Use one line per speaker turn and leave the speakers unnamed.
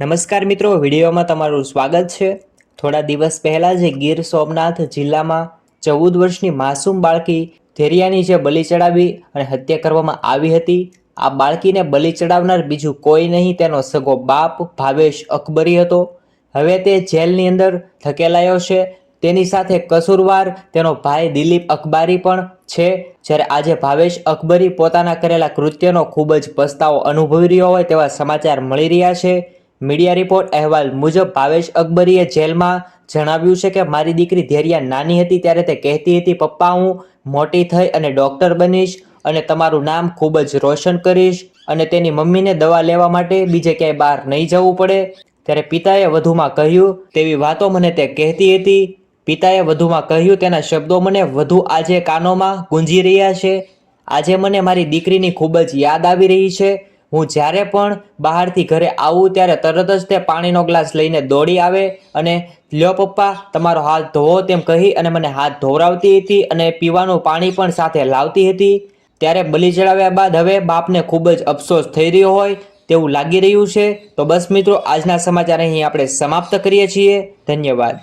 નમસ્કાર મિત્રો, વિડીયોમાં તમારું સ્વાગત છે। થોડા દિવસ પહેલાં જ ગીર સોમનાથ જિલ્લામાં 14 વર્ષની માસૂમ બાળકી ધેરિયાની જે બલિ ચડાવી અને હત્યા કરવામાં આવી હતી। આ બાળકીને બલિ ચડાવનાર બીજું કોઈ નહીં, તેનો સગો બાપ ભાવેશ અકબરી હતો। હવે તે જેલની અંદર ધકેલાયો છે। તેની સાથે કસૂરવાર તેનો ભાઈ દિલીપ અકબારી પણ છે। જ્યારે આજે ભાવેશ અકબરી પોતાના કરેલા કૃત્યનો ખૂબ જ પસ્તાવો અનુભવી રહ્યો હોય તેવા સમાચાર મળી રહ્યા છે। મીડિયા રિપોર્ટ અહેવાલ મુજબ ભાવેશ અકબરીએ જેલમાં જણાવ્યું છે કે મારી દીકરી ધૈર્યા નાની હતી ત્યારે તે કહેતી હતી, પપ્પા હું મોટી થઈ અને ડૉક્ટર બનીશ અને તમારું નામ ખૂબ જ રોશન કરીશ અને તેની મમ્મીને દવા લેવા માટે બીજે ક્યાંય બહાર નહીં જવું પડે। ત્યારે પિતાએ વધુમાં કહ્યું, તેવી વાતો મને તે કહેતી હતી। પિતાએ વધુમાં કહ્યું, તેના શબ્દો મને વધુ આજે કાનોમાં ગુંજી રહ્યા છે। આજે મને મારી દીકરીની ખૂબ જ યાદ આવી રહી છે। હું જ્યારે પણ બહારથી ઘરે આવું ત્યારે તરત જ તે પાણીનો ગ્લાસ લઈને દોડી આવે અને લ્યો પપ્પા તમારો હાથ ધોવો તેમ કહી અને મને હાથ ધોવરાવતી હતી અને પીવાનું પાણી પણ સાથે લાવતી હતી। ત્યારે બલિ ચડાવ્યા બાદ હવે બાપને ખૂબ જ અફસોસ થઈ રહ્યો હોય તેવું લાગી રહ્યું છે। તો બસ મિત્રો, આજના સમાચાર અહીં આપણે સમાપ્ત કરીએ છીએ। ધન્યવાદ।